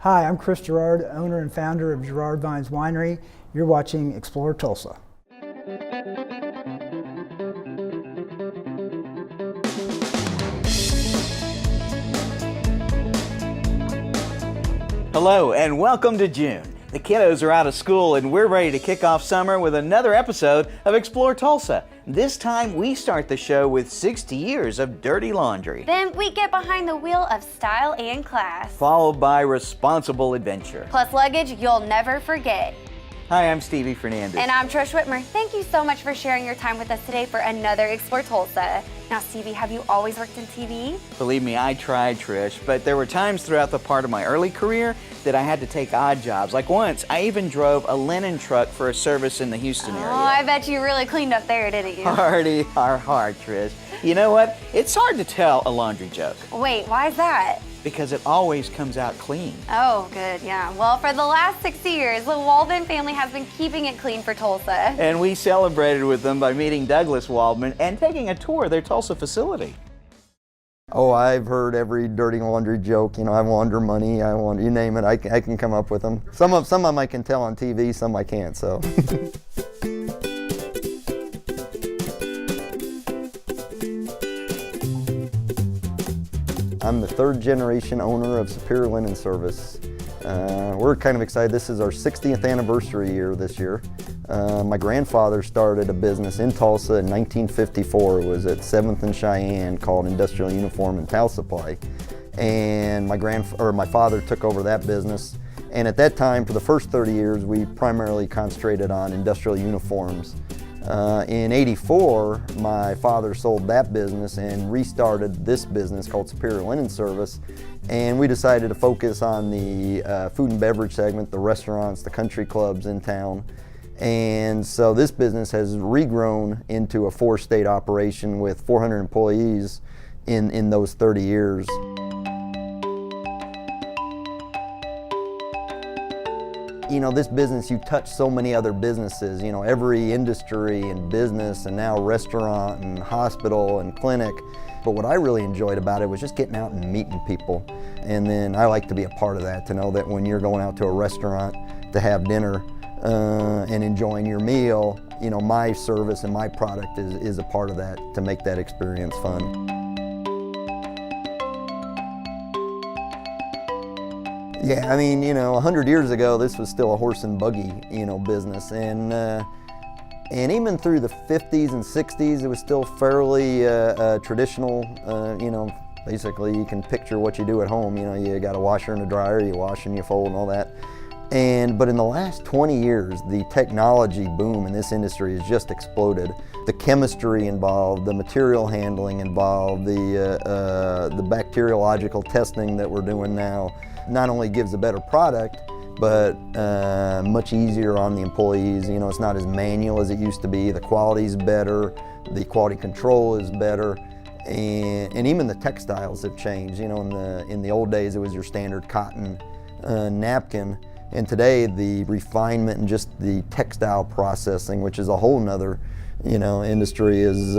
Hi, I'm Chris Gerard, owner and founder of Gerard Vines Winery. You're watching Explore Tulsa. Hello and welcome to June. The kiddos are out of school and we're ready to kick off summer with another episode of Explore Tulsa. This time we start the show with 60 years of dirty laundry. Then we get behind the wheel of style and class. Followed by responsible adventure. Plus luggage you'll never forget. Hi, I'm Stevie Fernandez. And I'm Trish Whitmer. Thank you so much for sharing your time with us today for another Explore Tulsa. Now, Stevie, have you always worked in TV? Believe me, I tried, Trish, but there were times throughout the part of my early career that I had to take odd jobs. Like once, I even drove a linen truck for a service in the Houston area. Oh, I bet you really cleaned up there, didn't you? Hardy are hard, Trish. You know what? It's hard to tell a laundry joke. Wait, why is that? Because it always comes out clean. Oh, good, yeah. Well, for the last 60 years, the Waldman family has been keeping it clean for Tulsa. And we celebrated with them by meeting Douglas Waldman and taking a tour of their Tulsa facility. Oh, I've heard every dirty laundry joke. You know, I launder money, you name it, I can come up with them. Some of them I can tell on TV, some I can't, so. I'm the third generation owner of Superior Linen Service. We're kind of excited. This is our 60th anniversary year this year. My grandfather started a business in Tulsa in 1954. It was at 7th and Cheyenne called Industrial Uniform and Towel Supply. And my father took over that business. And at that time, for the first 30 years, we primarily concentrated on industrial uniforms. In '84, my father sold that business and restarted this business called Superior Linen Service, and we decided to focus on the food and beverage segment, the restaurants, the country clubs in town. And so this business has regrown into a 4-state operation with 400 employees in those 30 years. You know, this business, you touch so many other businesses, you know, every industry and business, and now restaurant and hospital and clinic. But what I really enjoyed about it was just getting out and meeting people. And then I like to be a part of that, to know that when you're going out to a restaurant to have dinner and enjoying your meal, you know, my service and my product is a part of that to make that experience fun. Yeah, I mean, you know, 100 years ago, this was still a horse and buggy, you know, business. And even through the 50s and 60s, it was still fairly traditional. You know, basically you can picture what you do at home. You know, you got a washer and a dryer, you wash and you fold and all that. But in the last 20 years, the technology boom in this industry has just exploded. The chemistry involved, the material handling involved, the bacteriological testing that we're doing now, not only gives a better product, but much easier on the employees. You know, it's not as manual as it used to be. The quality's better, the quality control is better, and even the textiles have changed. You know, in the old days, it was your standard cotton napkin, and today the refinement and just the textile processing, which is a whole nother, you know, industry, is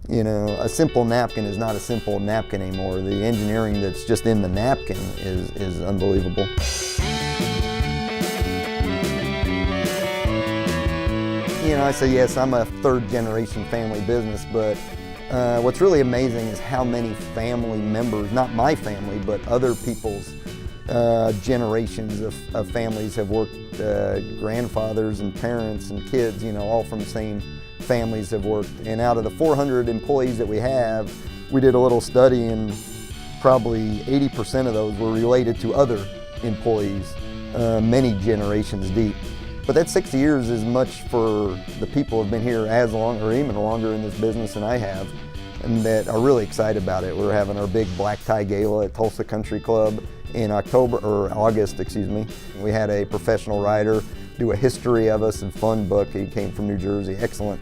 you know, a simple napkin is not a simple napkin anymore. The engineering that's just in the napkin is unbelievable. You know, I say yes, I'm a third generation family business, but what's really amazing is how many family members, not my family, but other people's generations of families have worked, grandfathers and parents and kids, you know, all from the same families have worked. And out of the 400 employees that we have, we did a little study and probably 80% of those were related to other employees, many generations deep. But that 60 years is much for the people who have been here as long or even longer in this business than I have, and that are really excited about it. We're having our big black tie gala at Tulsa Country Club in August, excuse me. We had a professional writer do a history of us and fun book. He came from New Jersey, excellent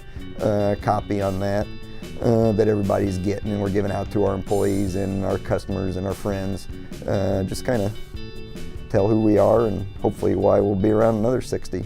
copy on that that everybody's getting, and we're giving out to our employees and our customers and our friends. Just kind of tell who we are and hopefully why we'll be around another 60.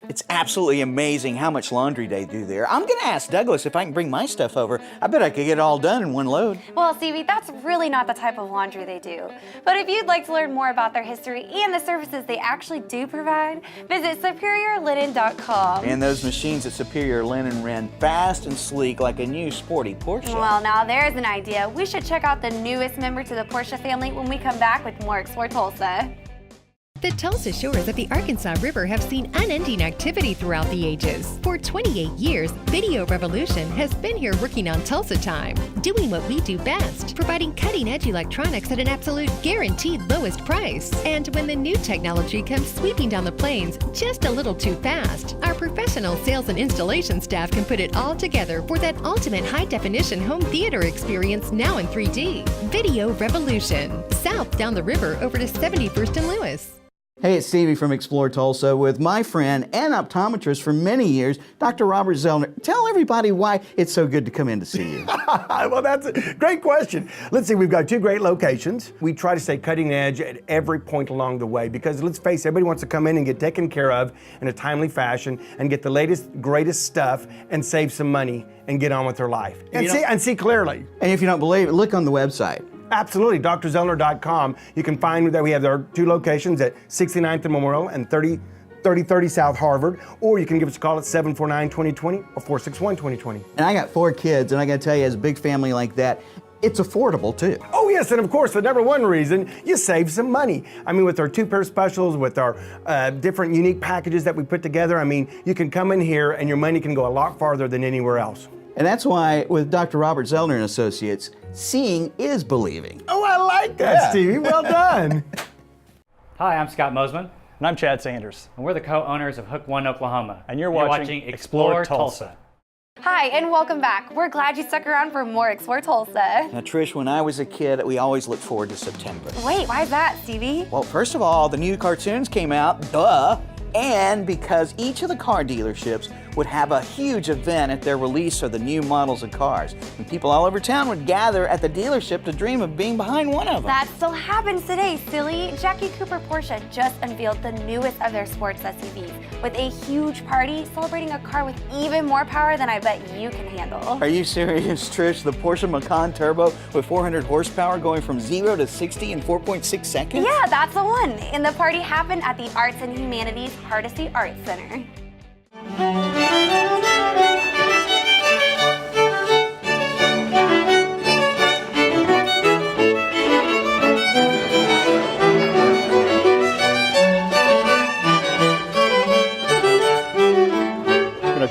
It's absolutely amazing how much laundry they do there. I'm gonna ask Douglas if I can bring my stuff over. I bet I could get it all done in one load. Well, Stevie, that's really not the type of laundry they do. But if you'd like to learn more about their history and the services they actually do provide, visit superiorlinen.com. And those machines at Superior Linen ran fast and sleek like a new sporty Porsche. Well, now there's an idea. We should check out the newest member to the Porsche family when we come back with more Explore Tulsa. The Tulsa shores of the Arkansas River have seen unending activity throughout the ages. For 28 years, Video Revolution has been here working on Tulsa time, doing what we do best, providing cutting-edge electronics at an absolute guaranteed lowest price. And when the new technology comes sweeping down the plains just a little too fast, our professional sales and installation staff can put it all together for that ultimate high-definition home theater experience now in 3D. Video Revolution, south down the river over to 71st and Lewis. Hey, it's Stevie from Explore Tulsa with my friend and optometrist for many years, Dr. Robert Zellner. Tell everybody why it's so good to come in to see you. Well, that's a great question. Let's see, we've got two great locations. We try to stay cutting edge at every point along the way because let's face it, everybody wants to come in and get taken care of in a timely fashion and get the latest, greatest stuff and save some money and get on with their life. And see clearly. And if you don't believe it, look on the website. Absolutely, drzellner.com. You can find that we have our two locations at 69th and Memorial and 3030 South Harvard, or you can give us a call at 749-2020 or 461-2020. And I got 4 kids, and I gotta tell you, as a big family like that, it's affordable too. Oh yes, and of course, the number one reason, you save some money. I mean, with our 2-pair specials, with our different unique packages that we put together, I mean, you can come in here and your money can go a lot farther than anywhere else. And that's why with Dr. Robert Zellner and Associates, seeing is believing. Oh, I like that, Stevie. Well done. Hi, I'm Scott Mosman. And I'm Chad Sanders. And we're the co-owners of Hook One Oklahoma. And you're watching Explore Tulsa. Hi, and welcome back. We're glad you stuck around for more Explore Tulsa. Now, Trish, when I was a kid, we always looked forward to September. Wait, why is that, Stevie? Well, first of all, the new cartoons came out, duh, and because each of the car dealerships would have a huge event at their release of the new models of cars. And people all over town would gather at the dealership to dream of being behind one of them. That still happens today, silly. Jackie Cooper Porsche just unveiled the newest of their sports SUVs with a huge party celebrating a car with even more power than I bet you can handle. Are you serious, Trish? The Porsche Macan Turbo with 400 horsepower going from 0 to 60 in 4.6 seconds? Yeah, that's the one. And the party happened at the Arts and Humanities Hardesty Arts Center.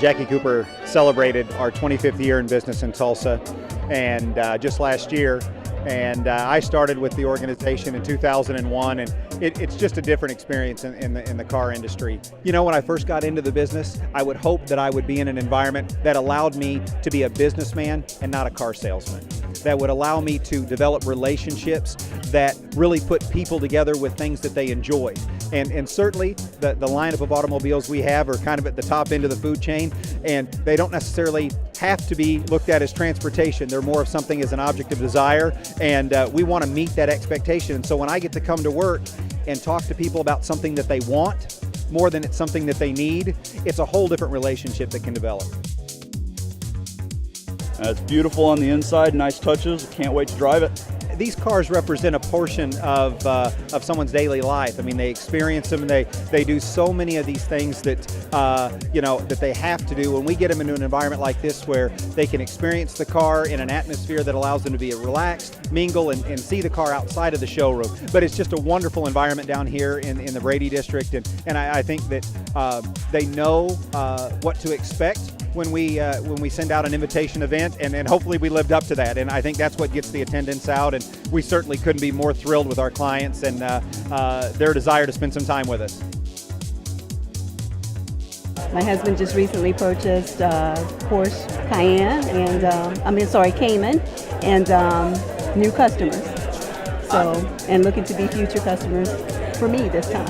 Jackie Cooper celebrated our 25th year in business in Tulsa, and just last year. And I started with the organization in 2001, and it's just a different experience in the car industry. You know, when I first got into the business, I would hope that I would be in an environment that allowed me to be a businessman and not a car salesman. That would allow me to develop relationships that really put people together with things that they enjoy. And certainly the lineup of automobiles we have are kind of at the top end of the food chain, and they don't necessarily have to be looked at as transportation. They're more of something as an object of desire, and we want to meet that expectation. And so when I get to come to work and talk to people about something that they want more than it's something that they need, it's a whole different relationship that can develop. It's beautiful on the inside, nice touches, can't wait to drive it. These cars represent a portion of someone's daily life. I mean, they experience them, and they do so many of these things that that they have to do. When we get them into an environment like this where they can experience the car in an atmosphere that allows them to be relaxed, mingle, and see the car outside of the showroom. But it's just a wonderful environment down here in the Brady District, and I think that they know what to expect when we send out an invitation event, and hopefully we lived up to that. And I think that's what gets the attendance out, and we certainly couldn't be more thrilled with our clients and their desire to spend some time with us. My husband just recently purchased Porsche Cayenne Cayman, and new customers. So, and looking to be future customers for me this time.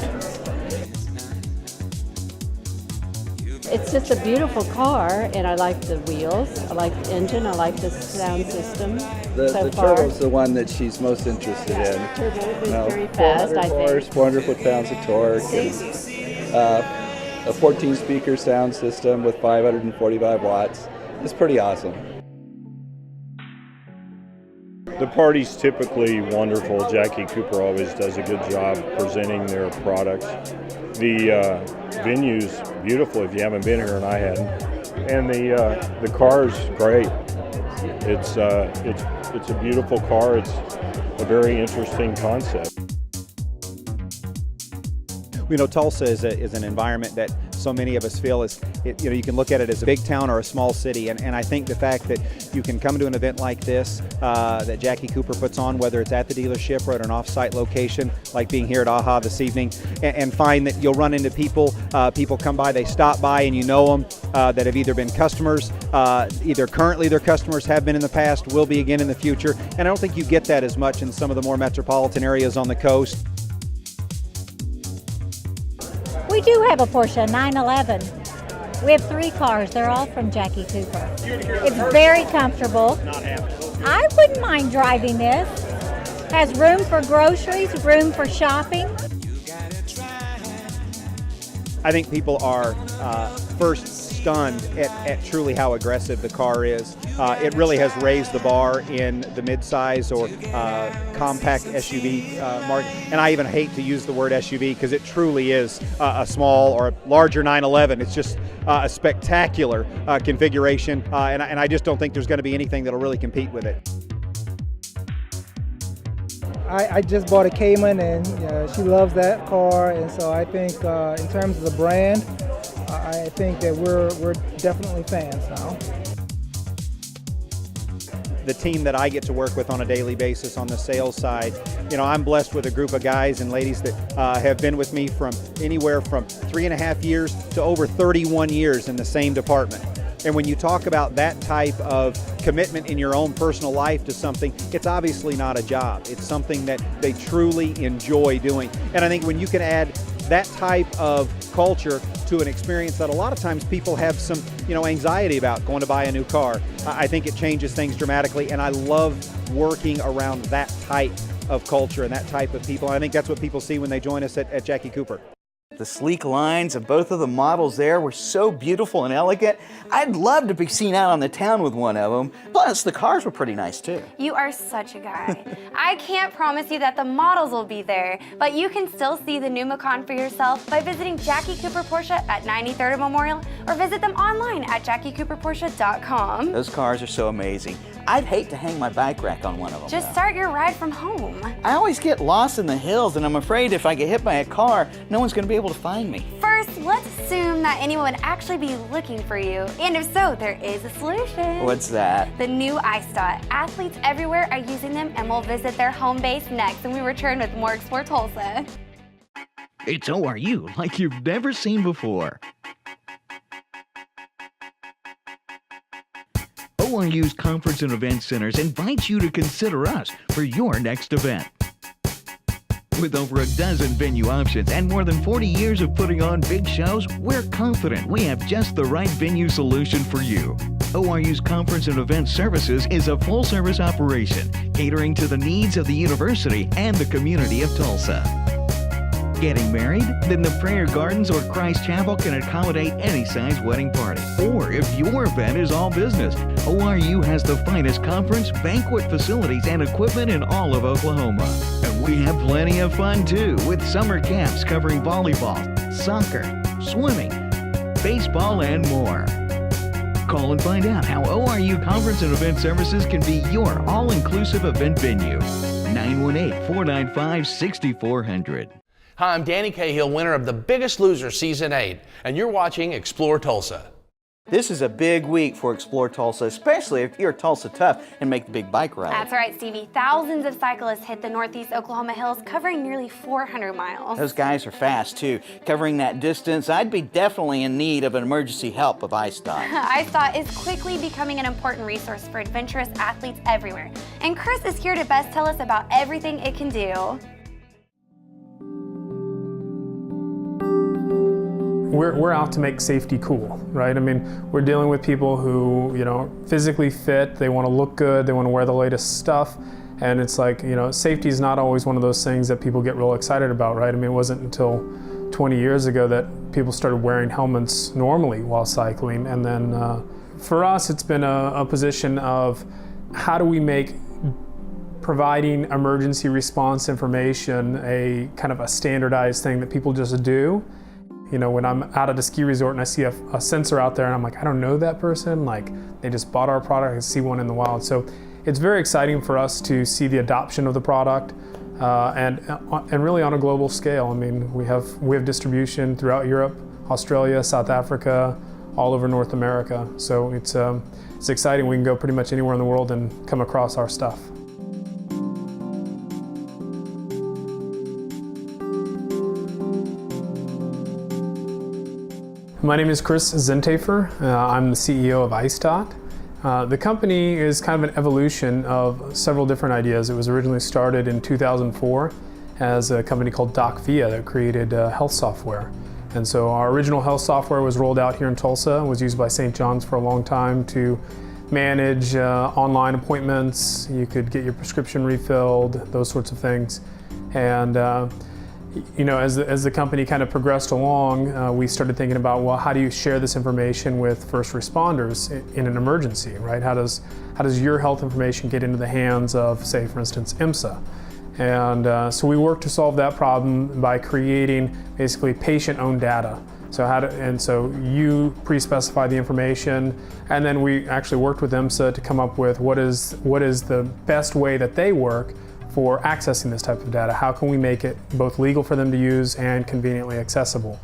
It's just a beautiful car, and I like the wheels, I like the engine, I like the sound system. The turbo's the one that she's most interested in. The turbo is very fast, I think. 400 foot-pounds of torque. a 14-speaker sound system with 545 watts. It's pretty awesome. The party's typically wonderful. Jackie Cooper always does a good job presenting their products. The venue's beautiful if you haven't been here, and I hadn't. And the car's great. It's a beautiful car. It's a very interesting concept. You know, Tulsa is an environment that so many of us feel is, you can look at it as a big town or a small city, and I think the fact that you can come to an event like this that Jackie Cooper puts on, whether it's at the dealership or at an off-site location, like being here at AHHA this evening, and find that you'll run into people, people come by, they stop by and you know them, that have either been customers, either currently they're customers, have been in the past, will be again in the future, and I don't think you get that as much in some of the more metropolitan areas on the coast. We do have a Porsche 911. We have 3 cars. They're all from Jackie Cooper. It's very comfortable. I wouldn't mind driving this. Has room for groceries, room for shopping. I think people are first stunned at truly how aggressive the car is. It really has raised the bar in the midsize or compact SUV market. And I even hate to use the word SUV because it truly is a small or a larger 911. It's just a spectacular configuration, and I just don't think there's going to be anything that'll really compete with it. I just bought a Cayman, and she loves that car, and so I think in terms of the brand, I think that we're definitely fans now. The team that I get to work with on a daily basis on the sales side, I'm blessed with a group of guys and ladies that have been with me from anywhere from 3.5 years to over 31 years in the same department. And when you talk about that type of commitment in your own personal life to something, it's obviously not a job. It's something that they truly enjoy doing. And I think when you can add that type of culture to an experience that a lot of times people have some, anxiety about going to buy a new car, I think it changes things dramatically. And I love working around that type of culture and that type of people. And I think that's what people see when they join us at Jackie Cooper. The sleek lines of both of the models there were so beautiful and elegant. I'd love to be seen out on the town with one of them. Plus, the cars were pretty nice too. You are such a guy. I can't promise you that the models will be there, but you can still see the new Macan for yourself by visiting Jackie Cooper Porsche at 93rd and Memorial, or visit them online at JackieCooperPorsche.com. Those cars are so amazing. I'd hate to hang my bike rack on one of them. Just start your ride from home. I always get lost in the hills, and I'm afraid if I get hit by a car, no one's going to be able to find me. First, let's assume that anyone would actually be looking for you. And if so, there is a solution. What's that? The new iStot. Athletes everywhere are using them, and we'll visit their home base next when we return with more Explore Tulsa. It's ORU like you've never seen before. ORU's Conference and Event Centers invites you to consider us for your next event. With over a dozen venue options and more than 40 years of putting on big shows, we're confident we have just the right venue solution for you. ORU's Conference and Event Services is a full-service operation, catering to the needs of the university and the community of Tulsa. Getting married? Then the Prayer Gardens or Christ Chapel can accommodate any size wedding party. Or if your event is all business, ORU has the finest conference, banquet facilities, and equipment in all of Oklahoma. And we have plenty of fun too, with summer camps covering volleyball, soccer, swimming, baseball, and more. Call and find out how ORU Conference and Event Services can be your all-inclusive event venue. 918-495-6400. Hi, I'm Danny Cahill, winner of The Biggest Loser Season 8, and you're watching Explore Tulsa. This is a big week for Explore Tulsa, especially if you're Tulsa tough and make the big bike ride. That's right, Stevie. Thousands of cyclists hit the northeast Oklahoma hills, covering nearly 400 miles. Those guys are fast, too. Covering that distance, I'd be definitely in need of an emergency help of iStot. iStot is quickly becoming an important resource for adventurous athletes everywhere. And Chris is here to best tell us about everything it can do. We're out to make safety cool, right? I mean, we're dealing with people who, physically fit, they want to look good, they want to wear the latest stuff, and it's like, safety is not always one of those things that people get real excited about, right? I mean, it wasn't until 20 years ago that people started wearing helmets normally while cycling. And then for us, it's been a position of how do we make providing emergency response information a kind of a standardized thing that people just do. You know, when I'm out at a ski resort and I see a sensor out there and I'm like, I don't know that person, like they just bought our product, I see one in the wild. So it's very exciting for us to see the adoption of the product and really on a global scale. I mean, we have distribution throughout Europe, Australia, South Africa, all over North America. So it's exciting. We can go pretty much anywhere in the world and come across our stuff. My name is Chris Zentafer. I'm the CEO of AHHA. The company is kind of an evolution of several different ideas. It was originally started in 2004 as a company called DocVia that created health software. And so our original health software was rolled out here in Tulsa, was used by St. John's for a long time to manage online appointments. You could get your prescription refilled, those sorts of things. And you know, as the company kind of progressed along, we started thinking about, well, how do you share this information with first responders in an emergency, right? How does your health information get into the hands of, say, for instance, IMSA? And so we worked to solve that problem by creating basically patient-owned data. So you pre-specify the information, and then we actually worked with IMSA to come up with what is the best way that they work for accessing this type of data. How can we make it both legal for them to use and conveniently accessible?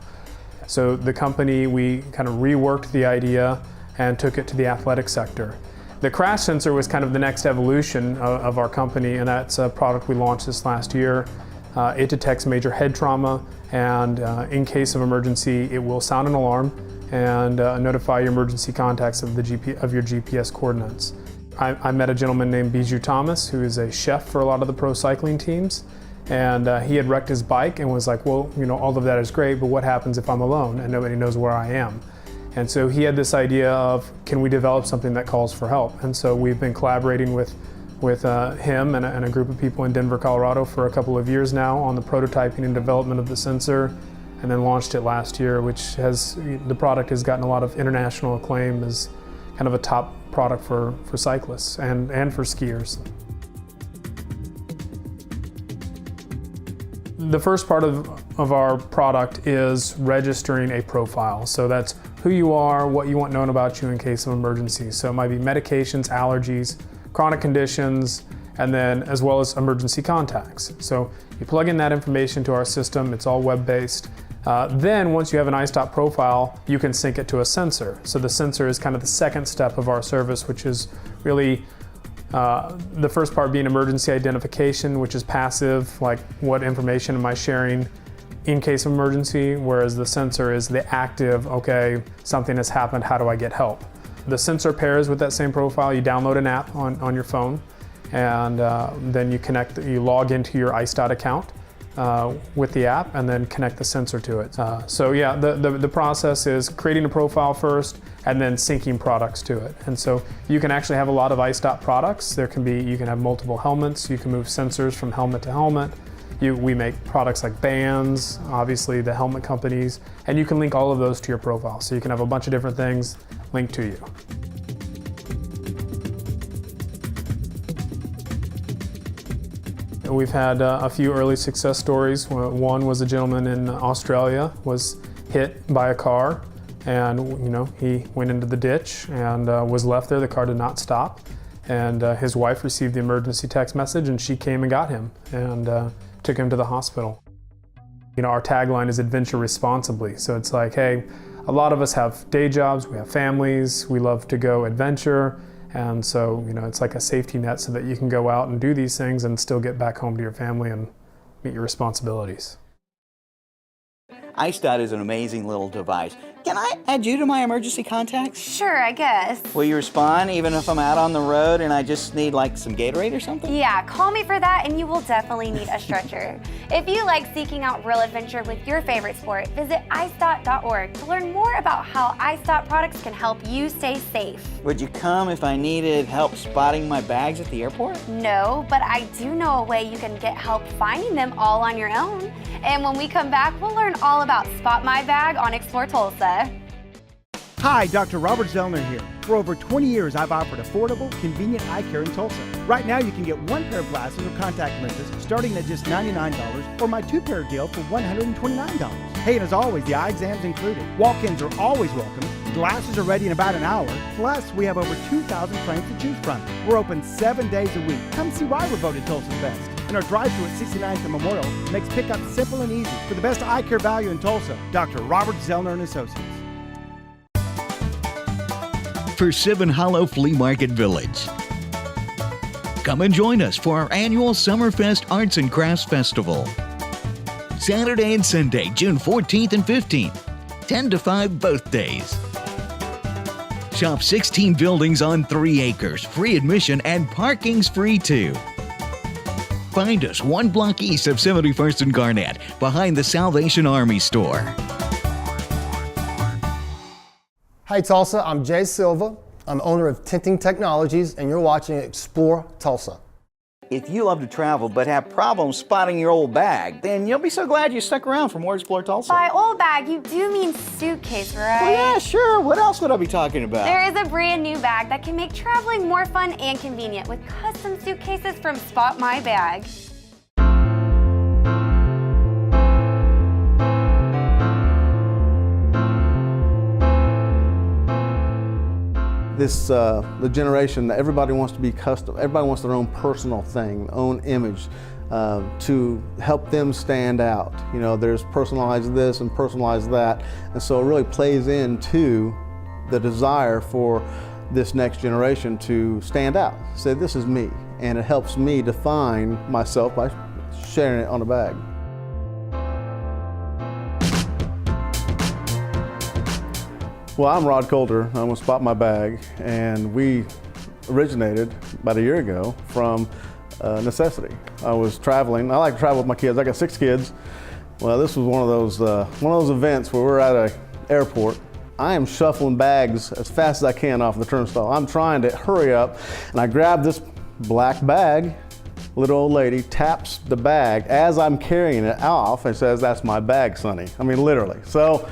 So the company, we kind of reworked the idea and took it to the athletic sector. The crash sensor was kind of the next evolution of our company, and that's a product we launched this last year. It detects major head trauma, and in case of emergency, it will sound an alarm and notify your emergency contacts of your GPS coordinates. I met a gentleman named Bijou Thomas, who is a chef for a lot of the pro cycling teams, and he had wrecked his bike and was like, well, you know, all of that is great, but what happens if I'm alone and nobody knows where I am? And so he had this idea of, can we develop something that calls for help? And so we've been collaborating with him and a group of people in Denver, Colorado for a couple of years now on the prototyping and development of the sensor, and then launched it last year, the product has gotten a lot of international acclaim as kind of a top product for cyclists and for skiers. The first part of our product is registering a profile. So that's who you are, what you want known about you in case of emergency. So it might be medications, allergies, chronic conditions, and then as well as emergency contacts. So you plug in that information to our system, it's all web-based. Then once you have an iStop profile, you can sync it to a sensor. So the sensor is kind of the second step of our service, which is really the first part being emergency identification, which is passive, like what information am I sharing in case of emergency, whereas the sensor is the active, okay, something has happened, how do I get help? The sensor pairs with that same profile. You download an app on your phone, and then you log into your iStop account with the app and then connect the sensor to it. So yeah, the process is creating a profile first and then syncing products to it. And so you can actually have a lot of iStop products. You can have multiple helmets, you can move sensors from helmet to helmet. We make products like bands, obviously the helmet companies, and you can link all of those to your profile. So you can have a bunch of different things linked to you. We've had a few early success stories. One was a gentleman in Australia was hit by a car, and he went into the ditch and was left there. The car did not stop, and his wife received the emergency text message, and she came and got him and took him to the hospital. Our tagline is adventure responsibly. So it's like, hey, a lot of us have day jobs, we have families, we love to go adventure. And so, it's like a safety net so that you can go out and do these things and still get back home to your family and meet your responsibilities. iStop is an amazing little device. Can I add you to my emergency contacts? Sure, I guess. Will you respond even if I'm out on the road and I just need like some Gatorade or something? Yeah, call me for that and you will definitely need a stretcher. If you like seeking out real adventure with your favorite sport, visit iStot.org to learn more about how iStot products can help you stay safe. Would you come if I needed help spotting my bags at the airport? No, but I do know a way you can get help finding them all on your own. And when we come back, we'll learn all about Spot My Bag on Explore Tulsa. Hi, Dr. Robert Zellner here. For over 20 years, I've offered affordable, convenient eye care in Tulsa. Right now, you can get one pair of glasses or contact lenses starting at just $99 or my two-pair deal for $129. Hey, and as always, the eye exam's included. Walk-ins are always welcome. Glasses are ready in about an hour. Plus, we have over 2,000 frames to choose from. We're open 7 days a week. Come see why we're voted Tulsa's best. And our drive-thru at 69th and Memorial makes pickup simple and easy. For the best eye care value in Tulsa, Dr. Robert Zellner and Associates. Persimmon Hollow Flea Market Village. Come and join us for our annual Summerfest Arts and Crafts Festival. Saturday and Sunday, June 14th and 15th, 10 to 5 both days. Shop 16 buildings on 3 acres, free admission and parking's free too. Find us 1 block east of 71st and Garnett, behind the Salvation Army store. Hi Tulsa, I'm Jay Silva. I'm owner of Tinting Technologies and you're watching Explore Tulsa. If you love to travel but have problems spotting your old bag, then you'll be so glad you stuck around for more Explore Tulsa. By old bag, you do mean suitcase, right? Well, yeah, sure. What else would I be talking about? There is a brand new bag that can make traveling more fun and convenient with custom suitcases from Spot My Bag. The generation that everybody wants to be custom, everybody wants their own personal thing, own image to help them stand out. You know, there's personalized this and personalized that, and so it really plays into the desire for this next generation to stand out, say this is me, and it helps me define myself by sharing it on a bag. Well, I'm Rod Coulter. I'm with Spot My Bag, and we originated about a year ago from necessity. I was traveling. I like to travel with my kids. I got 6 kids. Well, this was one of those events where we're at an airport. I am shuffling bags as fast as I can off the turnstile. I'm trying to hurry up, and I grab this black bag. Little old lady taps the bag as I'm carrying it off and says, "That's my bag, Sonny." I mean, literally. So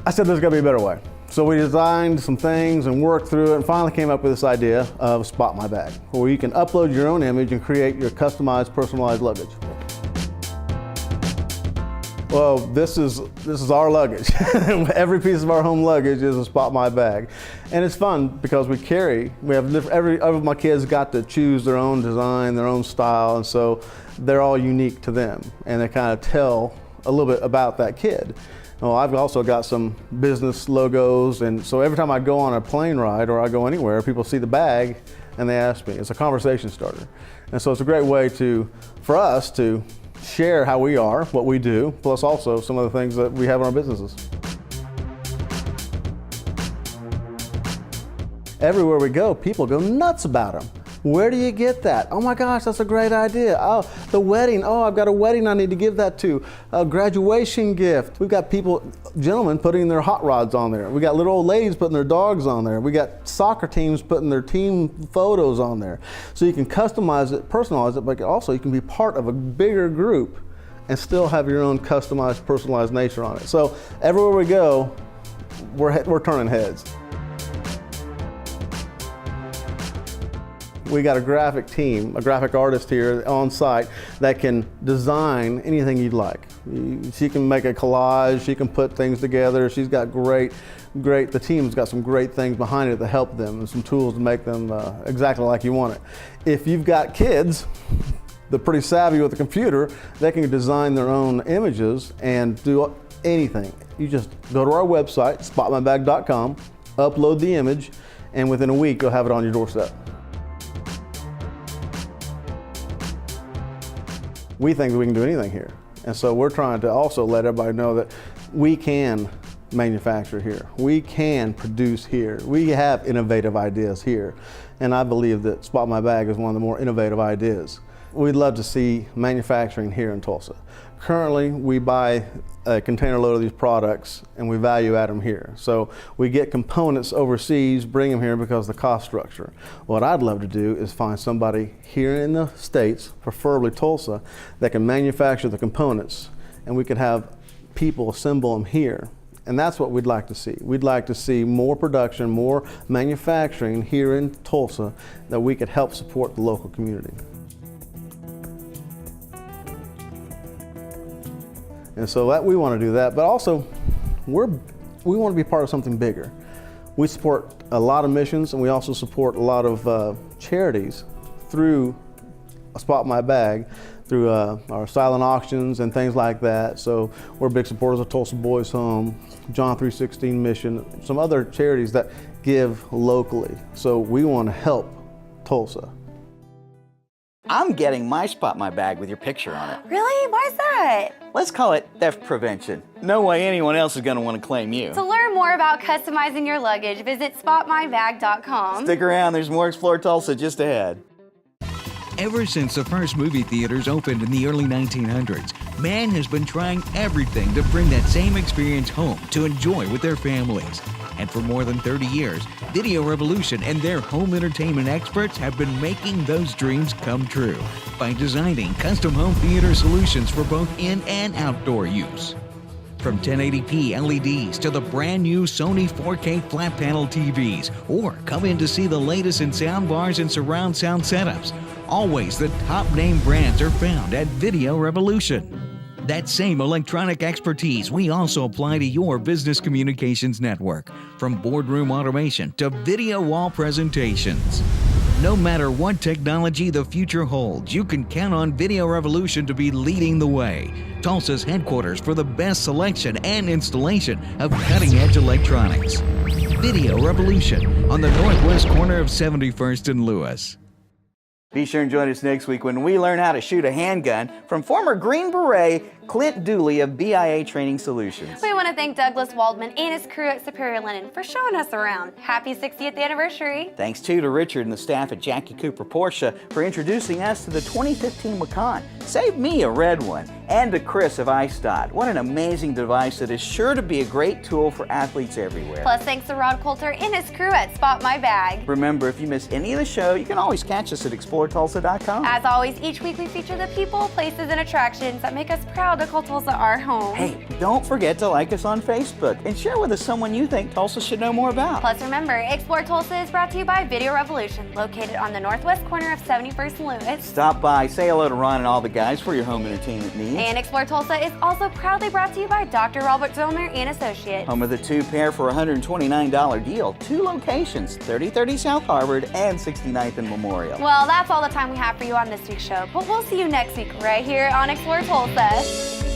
I said, there's got to be a better way. So we designed some things and worked through it and finally came up with this idea of Spot My Bag, where you can upload your own image and create your customized, personalized luggage. Well, this is our luggage. Every piece of our home luggage is a Spot My Bag. And it's fun because we have every of my kids got to choose their own design, their own style, and so they're all unique to them. And they kind of tell a little bit about that kid. Well, I've also got some business logos, and so every time I go on a plane ride or I go anywhere, people see the bag and they ask me. It's a conversation starter. And so it's a great way for us to share how we are, what we do, plus also some of the things that we have in our businesses. Everywhere we go, people go nuts about them. Where do you get that? Oh my gosh, that's a great idea. Oh, the wedding. Oh, I've got a wedding I need to give that to. A graduation gift. We've got gentlemen putting their hot rods on there. We got little old ladies putting their dogs on there. We got soccer teams putting their team photos on there. So you can customize it, personalize it, but also you can be part of a bigger group and still have your own customized, personalized nature on it. So everywhere we go, we're turning heads. We got a graphic team, a graphic artist here on site that can design anything you'd like. She can make a collage, she can put things together. She's got the team's got some great things behind it to help them and some tools to make them exactly like you want it. If you've got kids, they're pretty savvy with the computer, they can design their own images and do anything. You just go to our website, spotmybag.com, upload the image, and within a week you'll have it on your doorstep. We think that we can do anything here. And so we're trying to also let everybody know that we can manufacture here. We can produce here. We have innovative ideas here. And I believe that Spot My Bag is one of the more innovative ideas. We'd love to see manufacturing here in Tulsa. Currently, we buy a container load of these products and we value add them here. So we get components overseas, bring them here because of the cost structure. What I'd love to do is find somebody here in the States, preferably Tulsa, that can manufacture the components, and we could have people assemble them here. And that's what we'd like to see. We'd like to see more production, more manufacturing here in Tulsa that we could help support the local community. And so that we want to do that, but also we want to be part of something bigger. We support a lot of missions, and we also support a lot of charities through Spot My Bag, through our silent auctions and things like that. So we're big supporters of Tulsa Boys Home, John 3:16 Mission, some other charities that give locally. So we want to help Tulsa. I'm getting my Spot My Bag with your picture on it. Really? Why's that? Let's call it theft prevention. No way anyone else is going to want to claim you. To learn more about customizing your luggage, visit spotmybag.com. Stick around, there's more Explore Tulsa just ahead. Ever since the first movie theaters opened in the early 1900s, man has been trying everything to bring that same experience home to enjoy with their families. And for more than 30 years, Video Revolution and their home entertainment experts have been making those dreams come true by designing custom home theater solutions for both in and outdoor use. From 1080p LEDs to the brand new Sony 4K flat panel TVs, or come in to see the latest in sound bars and surround sound setups. Always the top name brands are found at Video Revolution. That same electronic expertise we also apply to your business communications network, from boardroom automation to video wall presentations. No matter what technology the future holds, you can count on Video Revolution to be leading the way. Tulsa's headquarters for the best selection and installation of cutting-edge electronics. Video Revolution on the northwest corner of 71st and Lewis. Be sure and join us next week when we learn how to shoot a handgun from former Green Beret Clint Dooley of BIA Training Solutions. We want to thank Douglas Waldman and his crew at Superior Linen for showing us around. Happy 60th anniversary. Thanks too to Richard and the staff at Jackie Cooper Porsche for introducing us to the 2015 Macan. Save me a red one. And to Chris of iStot. What an amazing device that is sure to be a great tool for athletes everywhere. Plus thanks to Rod Coulter and his crew at Spot My Bag. Remember, if you miss any of the show, you can always catch us at ExploreTulsa.com. As always, each week we feature the people, places, and attractions that make us proud to call Tulsa our home. Hey, don't forget to like us on Facebook and share with us someone you think Tulsa should know more about. Plus remember, Explore Tulsa is brought to you by Video Revolution, located on the northwest corner of 71st and Lewis. Stop by, say hello to Ron and all the guys for your home entertainment needs. And Explore Tulsa is also proudly brought to you by Dr. Robert Zillmer and Associates. Home of the two pair for a $129 deal. 2 locations, 3030 South Harvard and 69th and Memorial. Well, that's all the time we have for you on this week's show, but we'll see you next week right here on Explore Tulsa.